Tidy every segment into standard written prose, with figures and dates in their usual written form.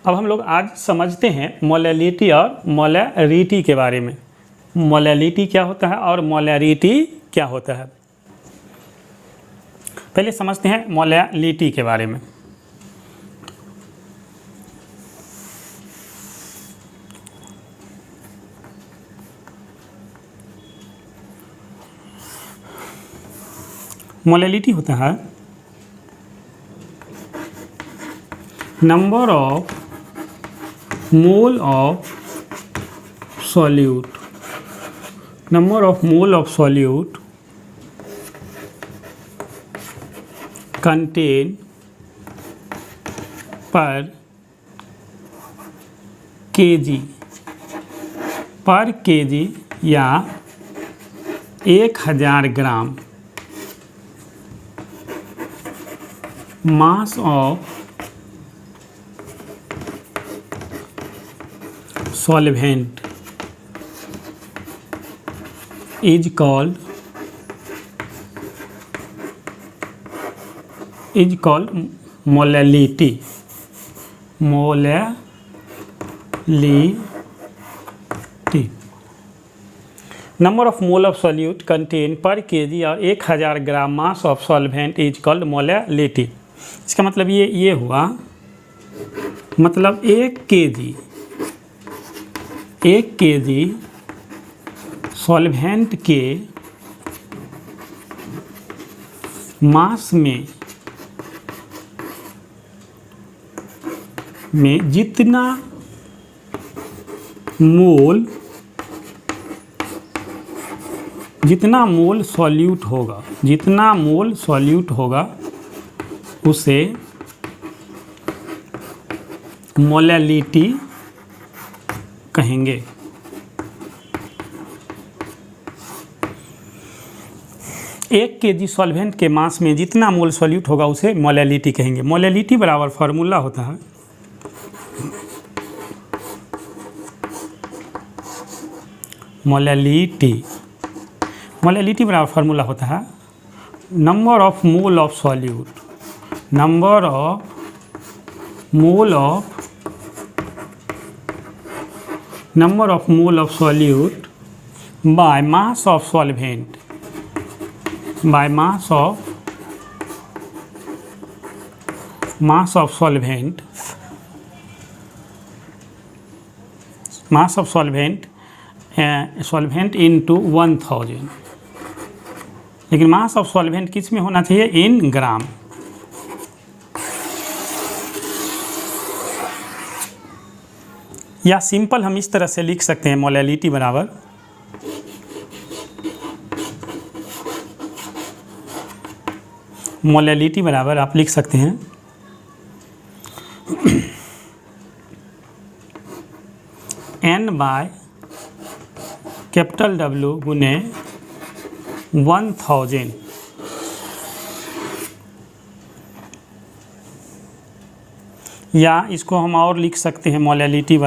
अब हम लोग आज समझते हैं मोलैलिटी और मोलैरिटी के बारे में। मोलैलिटी क्या होता है और मोलैरिटी क्या होता है। पहले समझते हैं मोलैलिटी के बारे में। मोलैलिटी होता है number of mole of solute, number of mole of solute content per KG या 1000 gram mass of solvent is called molality. Number of mole of solute contained per kg और 1000 gram mass of solvent is called molality. इसका मतलब ये हुआ, मतलब 1 KG solvent के मास में जितना मोल सॉल्यूट होगा उसे मोलैलिटी कहेंगे। एक केजी सॉल्वेंट के मास में जितना मोल सॉल्यूट होगा उसे मोलैलिटी कहेंगे। मोलैलिटी बराबर फार्मूला होता है मोलैलिटी बराबर फार्मूला होता है number of mole of solute, number of mole of solute by mass of solvent, by mass of solvent into 1000। लेकिन मास ऑफ सॉल्वेंट किस में होना चाहिए, इन ग्राम। या सिंपल हम इस तरह से लिख सकते हैं मोलैलिटी बराबर आप लिख सकते हैं N बाय कैपिटल W गुने 1000। या इसको हम और लिख सकते हैं मोलैलिटी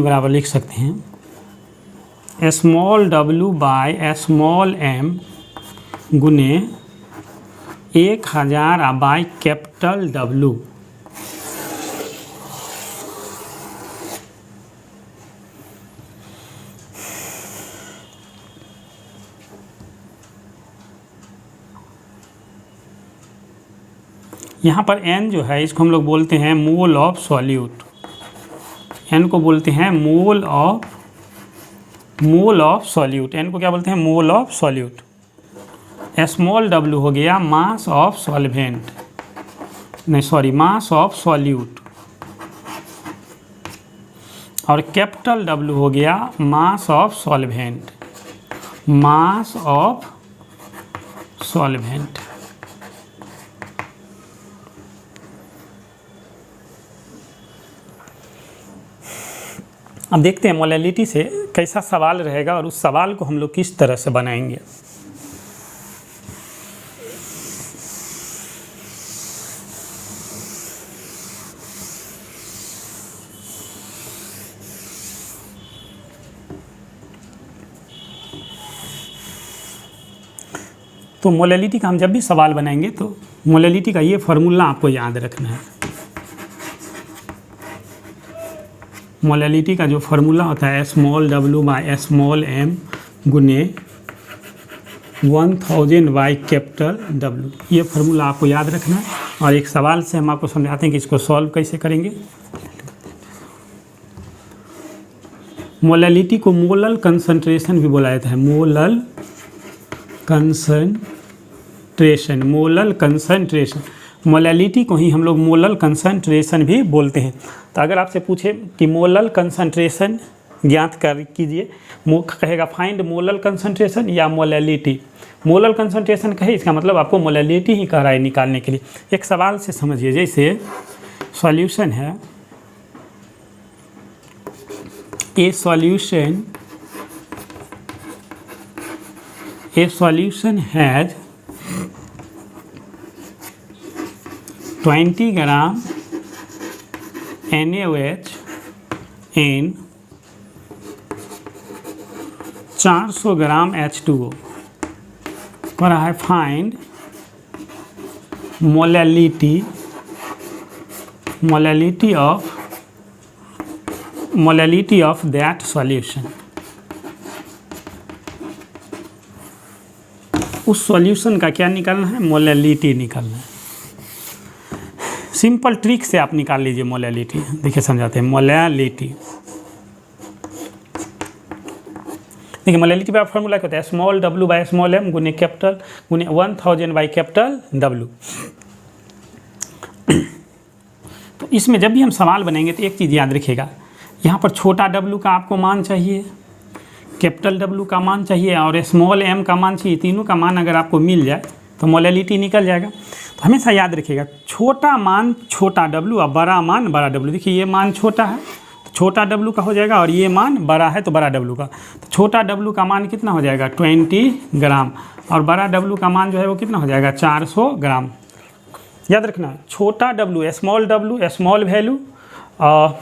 बराबर लिख सकते हैं small w by small m गुने 1000 बाय कैपिटल W। यहाँ पर n जो है इसको हम लोग बोलते हैं मोल ऑफ सॉल्यूट, n को बोलते हैं मोल ऑफ सॉल्यूट, n को क्या बोलते हैं, मोल ऑफ सॉल्यूट। स्मॉल w हो गया मास of solvent, mass of solute, और कैपिटल W हो गया मास ऑफ सॉल्वेंट, अब देखते हैं मोलैलिटी से कैसा सवाल रहेगा और उस सवाल को हम लोग किस तरह से बनाएंगे। तो मोलैलिटी का हम जब भी सवाल बनाएंगे तो मोलैलिटी का ये फार्मूला आपको याद रखना है। मोलैलिटी का जो फार्मूला होता है small w by small m गुने 1000 बाई कैपिटल W, ये फार्मूला आपको याद रखना है। और एक सवाल से हम आपको समझाते हैं कि इसको सॉल्व कैसे करेंगे। मोलैलिटी को मोलल कंसंट्रेशन भी बोला जाता है, molal concentration, molal concentration. Molality को ही हम लोग मोलल कंसंट्रेशन भी बोलते हैं। तो अगर आपसे पूछे कि मोलल कंसंट्रेशन ज्ञात कर कीजिए, कहेगा फाइंड मोलल कंसंट्रेशन या मोलैलिटी। मोलल कंसंट्रेशन कहे इसका मतलब आपको मोलैलिटी ही कह रहा है निकालने के लिए। एक सवाल से समझिए, जैसे सॉल्यूशन है, ए solution has 20 gram NaOH in 400 gram H2O। पर है find molality of that solution. उस सॉल्यूशन का क्या निकालना है? मोलैलिटी निकालना है। सिंपल ट्रिक से आप निकाल लीजिए मोलैलिटी। देखिए समझाते हैं मोलैलिटी। देखिए मोलैलिटी का फॉर्मूला क्या होता है? Small w by small m गुने कैपिटल गुने 1000 बाई कैपिटल W। तो इसमें जब भी हम सवाल बनाएंगे तो एक चीज़ याद रखिएगा, यहाँ पर छोटा w का आपको मान चाहिए, कैपिटल W का मान चाहिए और स्मॉल m का मान चाहिए। तीनों का मान अगर आपको मिल जाए तो मोलैलिटी निकल जाएगा। तो हमेशा याद रखिएगा छोटा मान छोटा w और बड़ा मान बड़ा W। देखिए ये मान छोटा है तो छोटा w का हो जाएगा और ये मान बड़ा है तो बड़ा W का। तो छोटा w का मान कितना हो जाएगा? 20 ग्राम और बड़ा w का मान जो है वो कितना हो जाएगा? 400 ग्राम। याद रखना छोटा w स्मॉल वैल्यू और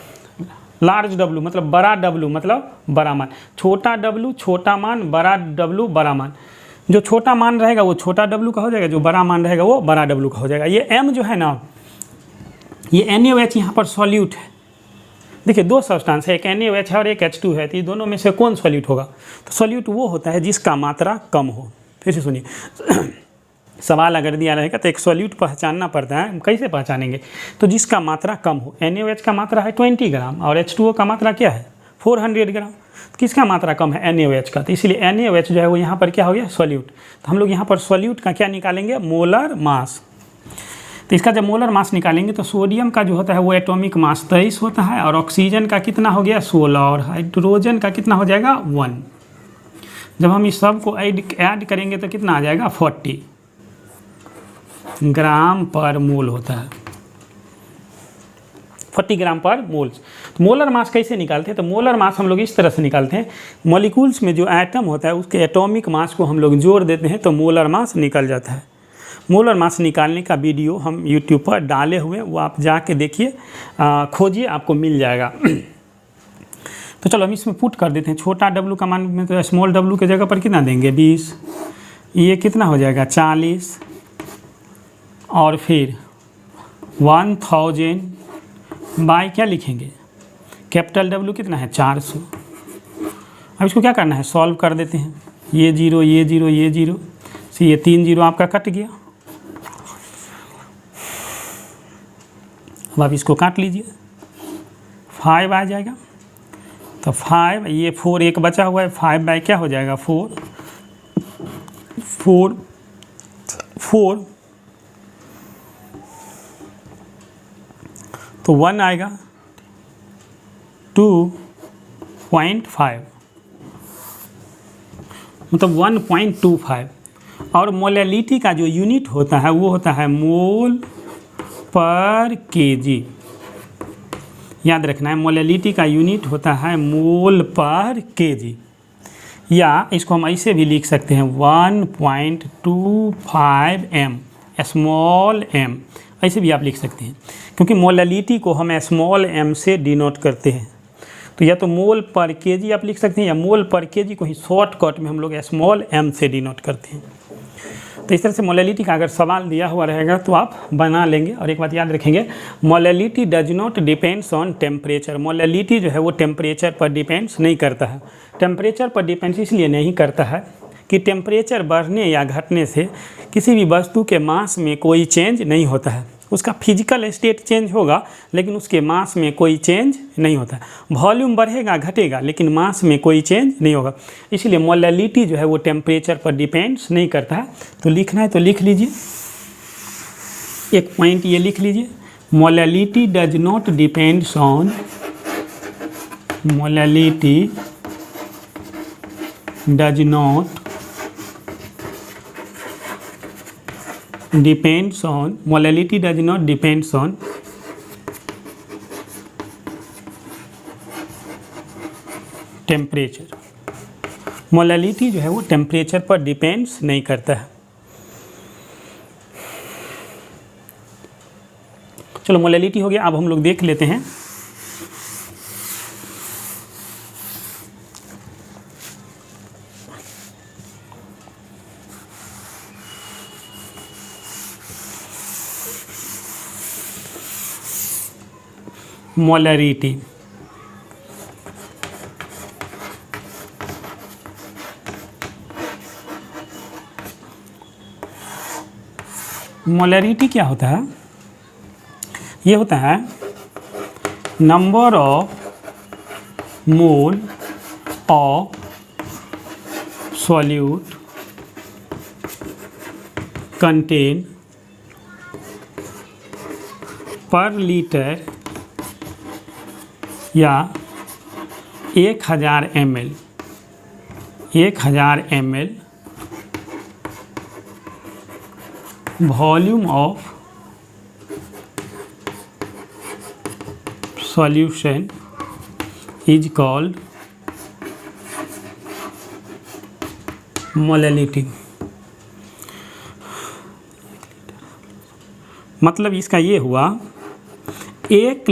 लार्ज W मतलब बड़ा W मतलब बड़ा मान। छोटा W छोटा मान, बड़ा W बड़ा मान। जो छोटा मान रहेगा वो छोटा W का हो जाएगा, जो बड़ा मान रहेगा वो बड़ा W का हो जाएगा। ये M जो है ना, ये NaOH यहाँ पर सॉल्यूट है। देखिए दो सब्सटेंस है, एक NaOH है और एक H2 है, तो ये दोनों में से कौन सॉल्यूट होगा? तो सॉल्यूट वो होता है जिसका मात्रा कम हो। फिर से सुनिए सवाल अगर दिया रहेगा तो एक सॉल्यूट पहचानना पड़ता है। हम कैसे पहचानेंगे? तो जिसका मात्रा कम हो। NaOH का मात्रा है 20 ग्राम और H2O का मात्रा क्या है? 400 ग्राम। किसका मात्रा कम है? NaOH का। तो इसलिए NaOH जो है वो यहाँ पर क्या हो गया? सॉल्यूट। तो हम लोग यहाँ पर सॉल्यूट का क्या निकालेंगे? Molar mass. तो इसका जब मोलर मास निकालेंगे तो सोडियम का जो होता है वो एटॉमिक मास 23 होता है और ऑक्सीजन का कितना हो गया? 16 और हाइड्रोजन का कितना हो जाएगा? 1। जब हम इस सब को ऐड करेंगे तो कितना आ जाएगा? 40 ग्राम पर मोल होता है, 40 ग्राम पर मोल। तो मोलर मास कैसे निकालते हैं? तो मोलर मास हम लोग इस तरह से निकालते हैं, मॉलिक्यूल्स में जो एटम होता है उसके एटॉमिक मास को हम लोग जोड़ देते हैं तो मोलर मास निकल जाता है। मोलर मास निकालने का वीडियो हम YouTube पर डाले हुए हैं, वो आप जाके देखिए, खोजिए, आपको मिल जाएगा। तो चलो हम इसमें पुट कर देते हैं। छोटा W का मान में तो स्मॉल w के जगह पर कितना देंगे? 20। ये कितना हो जाएगा? 40 और फिर 1000 बाई क्या लिखेंगे? कैपिटल W कितना है? 400। अब इसको क्या करना है? सॉल्व कर देते हैं। ये 0 ये 0 ये 0 से ये 3 0 आपका कट गया। अब आप इसको काट लीजिए, 5 आ जाएगा। तो 5 ये 4 एक बचा हुआ है, 5 बाई क्या हो जाएगा? 4 तो 1 आएगा 2.5 मतलब 1.25। और मोलैलिटी का जो यूनिट होता है वो होता है मोल पर केजी। याद रखना है मोलैलिटी का यूनिट होता है मोल पर केजी, या इसको हम ऐसे भी लिख सकते हैं 1.25 m स्मॉल m, ऐसे भी आप लिख सकते हैं क्योंकि मोलैलिटी को हम स्मॉल m से डिनोट करते हैं। तो या तो मोल पर केजी आप लिख सकते हैं या मोल पर केजी को ही शॉर्टकट में हम लोग स्मॉल m से डिनोट करते हैं। तो इस तरह से मोलैलिटी का अगर सवाल दिया हुआ रहेगा तो आप बना लेंगे। और एक बात याद रखेंगे, molality does not depends on temperature. Molality जो है वो टेम्परेचर पर डिपेंड्स नहीं करता है। टेम्परेचर पर डिपेंड्स इसलिए नहीं करता है कि टेम्परेचर बढ़ने या घटने से किसी भी वस्तु के मास में कोई चेंज नहीं होता है। उसका फिजिकल स्टेट चेंज होगा लेकिन उसके मास में कोई चेंज नहीं होता है। वॉल्यूम बढ़ेगा घटेगा लेकिन मास में कोई चेंज नहीं होगा। इसलिए मोलैलिटी जो है वो टेम्परेचर पर डिपेंड्स नहीं करता है। तो लिखना है तो लिख लीजिए, एक पॉइंट ये लिख लीजिए, molality does not depends on, molality does not depends on, molality does not depends on temperature. Molality जो है वो टेम्परेचर पर डिपेंड्स नहीं करता है। चलो मोलैलिटी हो गया। अब हम लोग देख लेते हैं मोलैरिटी। मोलैरिटी क्या होता है? ये होता है number of mole of solute content per litre या 1000 ml, 1000 ml volume of solution is called molality. मतलब इसका ये हुआ 1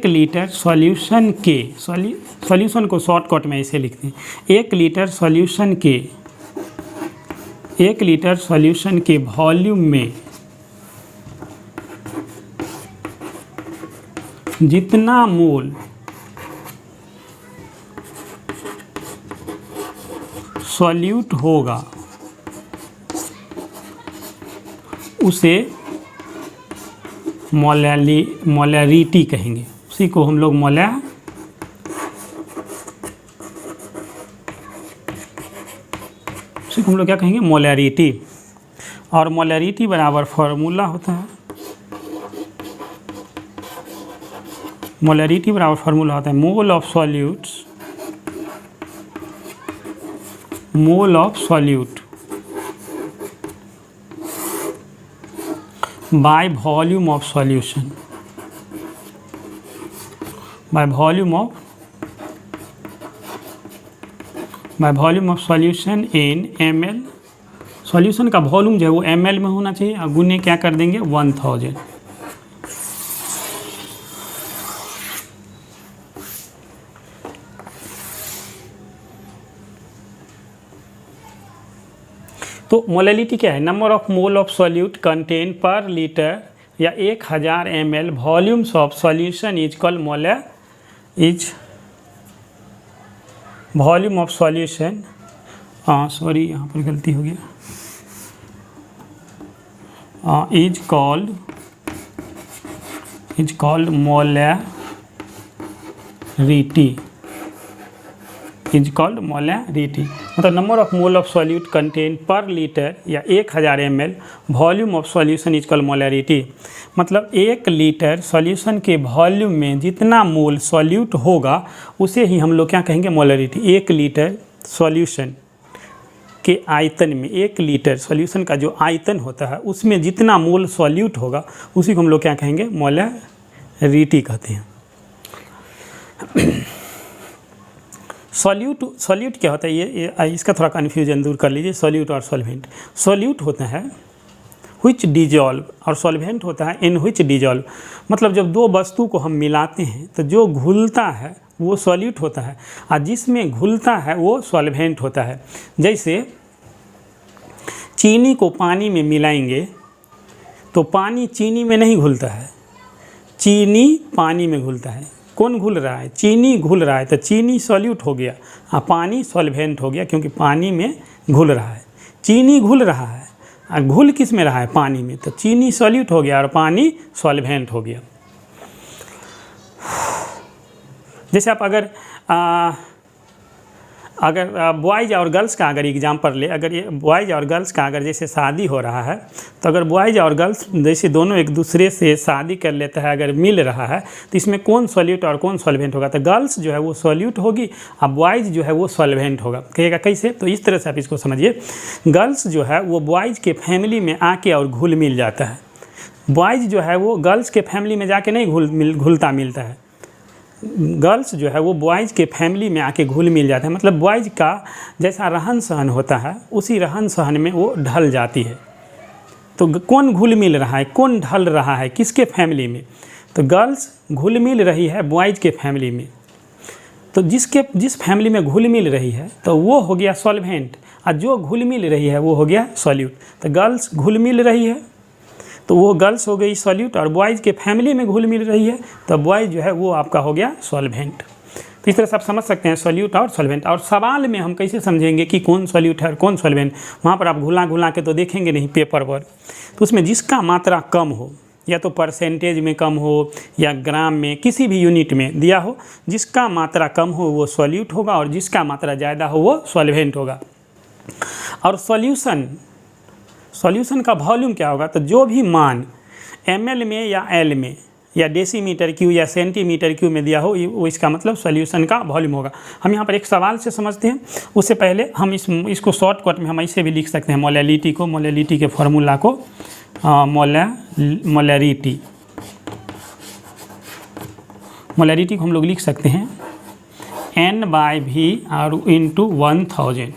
लीटर सॉल्यूशन के, सॉल्यूशन को शॉर्टकट में ऐसे लिखते हैं, 1 लीटर सॉल्यूशन के वॉल्यूम में जितना मोल सॉल्यूट होगा उसे मोलैरिटी कहेंगे। उसी को हम लोग क्या कहेंगे? मोलैरिटी। और मोलैरिटी बराबर फार्मूला होता है, मोलैरिटी बराबर फार्मूला होता है मोल of solute by volume of solution, by volume of solution in ml। Solution का वॉल्यूम जो है वो ml में होना चाहिए और गुने क्या कर देंगे 1000। तो मोलैलिटी क्या है? Number of mole of solute content per litre या 1000 ml volumes of solution is called volume of solution. Sorry यहाँ पर गलती हो गया, is called molarity, is called molarity. मतलब number of mole of solute content per litre या 1000 ml volume of solution is called molarity. मतलब 1 litre solution के volume में जितना मोल सॉल्यूट होगा उसे ही हम लोग क्या कहेंगे? मोलैरिटी। 1 लीटर सॉल्यूशन के आयतन में, 1 लीटर सॉल्यूशन का जो आयतन होता है उसमें जितना मोल सॉल्यूट होगा उसी को हम लोग क्या कहेंगे? मोलैरिटी कहते हैं। सॉल्यूट क्या होता है? ये इसका थोड़ा कन्फ्यूजन दूर कर लीजिए। सॉल्यूट और सॉल्वेंट, सॉल्यूट होता है व्हिच डिजॉल्व और सॉल्वेंट होता है इन व्हिच डिजॉल्व। मतलब जब दो वस्तु को हम मिलाते हैं तो जो घुलता है वो सॉल्यूट होता है और जिसमें घुलता है वो सॉल्वेंट होता है। जैसे चीनी को पानी में मिलाएंगे तो पानी चीनी में नहीं घुलता है, चीनी पानी में घुलता है। कौन घुल रहा है? चीनी घुल रहा है, तो चीनी सॉल्यूट हो गया और पानी सॉल्वेंट हो गया, क्योंकि पानी में घुल रहा है। चीनी घुल रहा है और घुल किस में रहा है? पानी में, तो चीनी सॉल्यूट हो गया और पानी सॉल्वेंट हो गया। जैसे आप अगर बॉयज़ और गर्ल्स का अगर एग्जाम्पल ले, अगर ये बॉयज़ और गर्ल्स का अगर जैसे शादी हो रहा है, तो अगर बॉयज़ और गर्ल्स जैसे दोनों एक दूसरे से शादी कर लेता है, अगर मिल रहा है, तो इसमें कौन सॉल्यूट और कौन सॉल्वेंट होगा? तो गर्ल्स जो है वो सॉल्यूट होगी और बॉयज़ जो है वो सॉल्वेंट होगा। कहिएगा कैसे? तो इस तरह से आप इसको समझिए। गर्ल्स जो है वो बॉयज़ के फैमिली में आके और घुल मिल जाता है। बॉयज़ जो है वो गर्ल्स के फैमिली में जाके नहीं घुलता मिलता है। गर्ल्स जो है वो बॉयज़ के फैमिली में आके घुल मिल जाता है, मतलब बॉयज़ का जैसा रहन सहन होता है उसी रहन सहन में वो ढल जाती है। तो कौन घुल मिल रहा है, कौन ढल रहा है, किसके फैमिली में? तो गर्ल्स घुल मिल रही है बॉयज़ के फैमिली में। तो जिस फैमिली में घुल मिल रही है तो वो हो गया सॉल्वेंट, और जो घुल मिल रही है वो हो गया सॉल्यूट। तो गर्ल्स घुल मिल रही है तो वो गर्ल्स हो गई सॉल्यूट, और बॉयज़ के फैमिली में घुल मिल रही है तो बॉयज़ जो है वो आपका हो गया सॉल्वेंट। तो इस तरह से आप समझ सकते हैं सॉल्यूट और सॉल्वेंट। और सवाल में हम कैसे समझेंगे कि कौन सॉल्यूट है और कौन सॉल्वेंट? वहाँ पर आप घुला के तो देखेंगे नहीं पेपर पर, तो उसमें जिसका मात्रा कम हो, या तो परसेंटेज में कम हो या ग्राम में किसी भी यूनिट में दिया हो, जिसका मात्रा कम हो वो सॉल्यूट होगा और जिसका मात्रा ज़्यादा हो वो सॉल्वेंट होगा। और सॉल्यूशन का वॉल्यूम क्या होगा? तो जो भी मान ml में या L में या डेसीमीटर क्यू या सेंटीमीटर क्यू में दिया हो वो इसका मतलब सॉल्यूशन का वॉल्यूम होगा। हम यहाँ पर एक सवाल से समझते हैं, उससे पहले हम इसको शॉर्टकट में हम ऐसे भी लिख सकते हैं मोलैलिटी को, मोलैलिटी के फार्मूला को मोलैरिटी को हम लोग लिख सकते हैं N/V और इंटू 1000।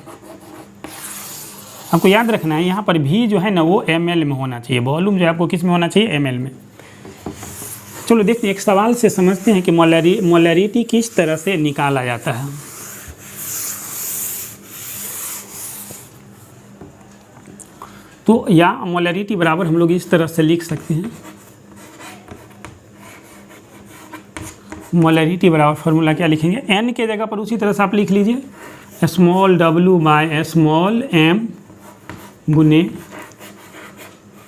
आपको याद रखना है यहाँ पर भी जो है ना वो ml में होना चाहिए, वॉल्यूम जो है आपको किस में होना चाहिए? ml में। चलो देखते हैं, एक सवाल से समझते हैं कि मोलैरिटी किस तरह से निकाला जाता है। तो या मोलैरिटी बराबर हम लोग इस तरह से लिख सकते हैं, मोलैरिटी बराबर फार्मूला क्या लिखेंगे? n के जगह पर उसी तरह से आप लिख लीजिए small w by small m गुने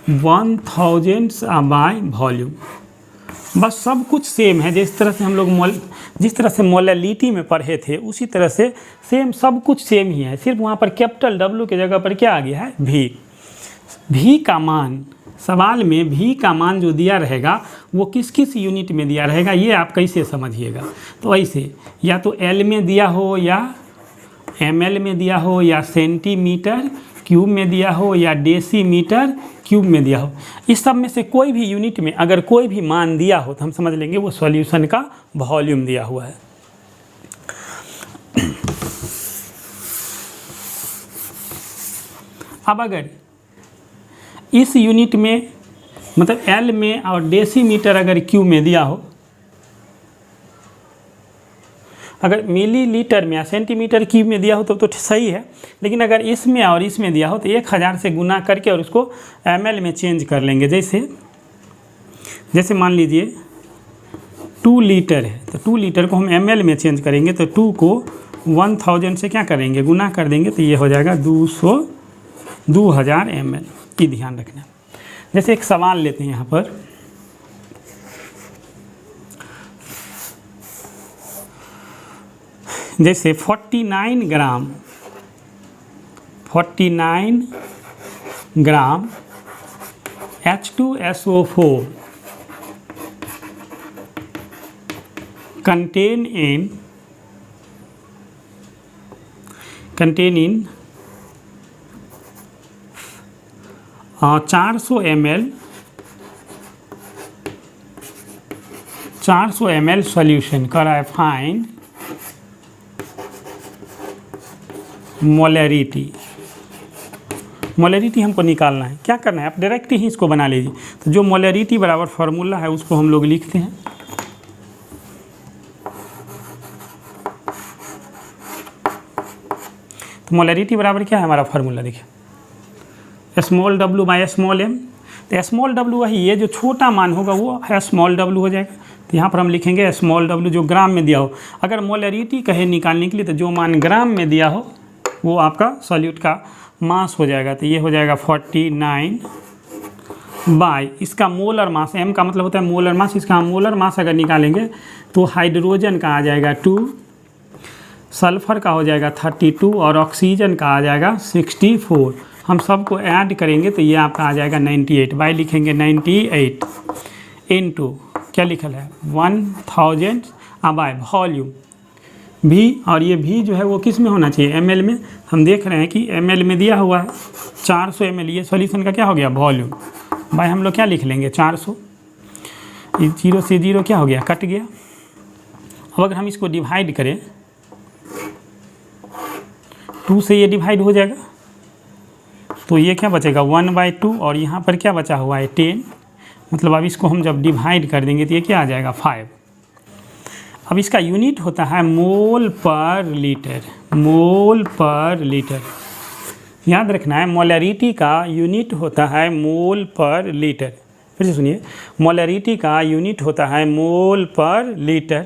1000 बाय वॉल्यूम। बस सब कुछ सेम है, जिस तरह से हम लोग जिस तरह से मोलैलिटी में पढ़े थे उसी तरह से सेम सब कुछ सेम ही है। सिर्फ वहाँ पर कैपिटल W के जगह पर क्या आ गया है? भी का मान, सवाल में भी का मान जो दिया रहेगा वो किस किस यूनिट में दिया रहेगा ये आप कैसे समझिएगा। तो ऐसे या तो L में दिया हो या ml में दिया हो या सेंटीमीटर क्यूब में दिया हो या डेसीमीटर क्यूब में दिया हो, इस सब में से कोई भी यूनिट में अगर कोई भी मान दिया हो तो हम समझ लेंगे वो सॉल्यूशन का वॉल्यूम दिया हुआ है। अब अगर इस यूनिट में मतलब L में और डेसीमीटर अगर क्यूब में दिया हो, अगर मिलीलीटर में या सेंटीमीटर क्यूब में दिया हो तो सही है, लेकिन अगर इसमें और इसमें दिया हो तो 1000 से गुना करके और उसको ml में चेंज कर लेंगे। जैसे मान लीजिए 2 लीटर है तो 2 लीटर को हम ml में चेंज करेंगे, तो 2 को 1000 से क्या करेंगे? गुना कर देंगे, तो ये हो जाएगा 2000 ml की ध्यान रखना। जैसे एक सवाल लेते हैं यहाँ पर, जैसे 49 ग्राम H2SO4 contain in 400 ml solution करा है। फाइंड मोलैरिटी हमको निकालना है। क्या करना है? आप डायरेक्ट ही इसको बना लीजिए। तो जो मोलैरिटी बराबर फार्मूला है उसको हम लोग लिखते हैं, तो मोलैरिटी बराबर क्या है हमारा फार्मूला? देखिए small w by small m। तो स्मॉल w वही ये जो छोटा मान होगा वो है स्मॉल w हो जाएगा। तो यहाँ पर हम लिखेंगे स्मॉल w जो ग्राम में दिया हो। अगर मोलरिटी कहे निकालने के लिए तो जो मान ग्राम में दिया हो वो आपका सॉल्यूट का मास हो जाएगा। तो ये हो जाएगा 49 बाय इसका मोलर मास, m का मतलब होता है मोलर मास, इसका मोलर मास अगर निकालेंगे तो हाइड्रोजन का आ जाएगा 2, सल्फर का हो जाएगा 32 और ऑक्सीजन का आ जाएगा 64। हम सबको ऐड करेंगे तो ये आपका आ जाएगा 98 बाय लिखेंगे 98 इनटू क्या लिखल है 1000 बाय वॉल्यूम v, और ये v जो है वो किस में होना चाहिए ml में। हम देख रहे हैं कि ml में दिया हुआ है 400 ml, ये सॉल्यूशन का क्या हो गया वॉल्यूम बाय हम लोग क्या लिख लेंगे 400। 0 से 0 क्या हो गया कट गया। अब अगर हम इसको डिवाइड करें 2 से ये डिवाइड हो जाएगा तो ये क्या बचेगा 1/2 और यहाँ पर क्या बचा हुआ है 10। मतलब अब इसको हम जब डिवाइड कर देंगे तो ये क्या आ जाएगा 5। अब इसका यूनिट होता है मोल पर लीटर, मोल पर लीटर याद रखना है। मोलरिटी का यूनिट होता है मोल पर लीटर। फिर से सुनिए, मोलरिटी का यूनिट होता है मोल पर लीटर,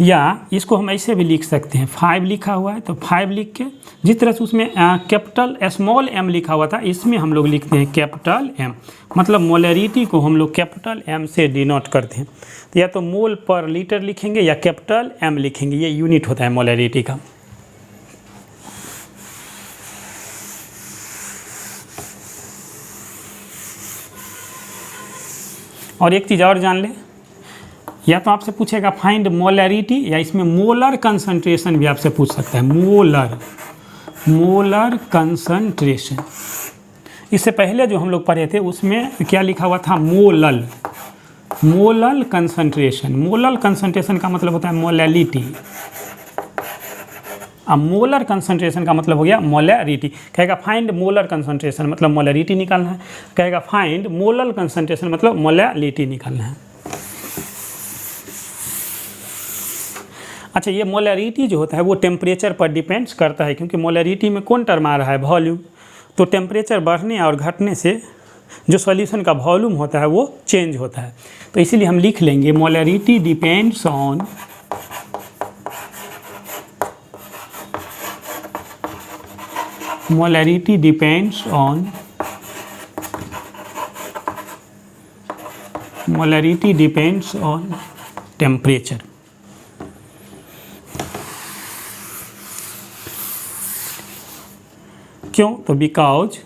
या इसको हम ऐसे भी लिख सकते हैं 5 लिखा हुआ है तो 5 लिख के, जिस तरह से उसमें कैपिटल स्मॉल m लिखा हुआ था इसमें हम लोग लिखते हैं कैपिटल M। मतलब मोलरिटी को हम लोग कैपिटल M से डिनोट करते हैं। तो या तो मोल पर लीटर लिखेंगे या कैपिटल M लिखेंगे, ये यूनिट होता है मोलरिटी का। और एक चीज़ और जान ले, या तो आपसे पूछेगा फाइंड मोलरिटी, या इसमें मोलर कंसंट्रेशन भी आपसे पूछ सकता है। मोलर कंसंट्रेशन, इससे पहले जो हम लोग पढ़े थे उसमें क्या लिखा हुआ था मोलल कंसंट्रेशन। मोलल कंसंट्रेशन का मतलब होता है मोलैलिटी। अब मोलर कंसंट्रेशन का मतलब हो गया मोलरिटी। कहेगा फाइंड मोलर कंसंट्रेशन मतलब मोलरिटी निकालना है, कहेगा फाइंड मोलर कंसंट्रेशन मतलब मोलैलिटी निकालना है। अच्छा, ये मोलरिटी जो होता है वो टेम्परेचर पर डिपेंड्स करता है, क्योंकि मोलरिटी में कौन टर्म आ रहा है वॉल्यूम। तो टेम्परेचर बढ़ने और घटने से जो सॉल्यूशन का वॉल्यूम होता है वो चेंज होता है। तो इसीलिए हम लिख लेंगे molarity depends on molarity depends on temperature। क्यों? तो because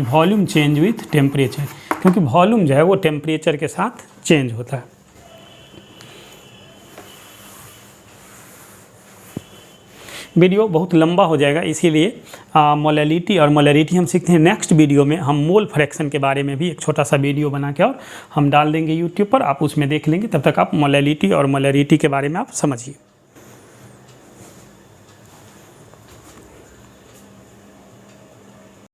volume change with temperature, क्योंकि वॉल्यूम जो है वो टेम्परेचर के साथ चेंज होता है। वीडियो बहुत लंबा हो जाएगा, इसीलिए मोलैलिटी और मोलरिटी हम सीखते हैं। नेक्स्ट वीडियो में हम मोल फ्रैक्शन के बारे में भी एक छोटा सा वीडियो बना के और हम डाल देंगे यूट्यूब पर, आप उसमें देख लेंगे। तब तक आप मोलैलिटी और मोलरिटी के बारे में आप समझिए।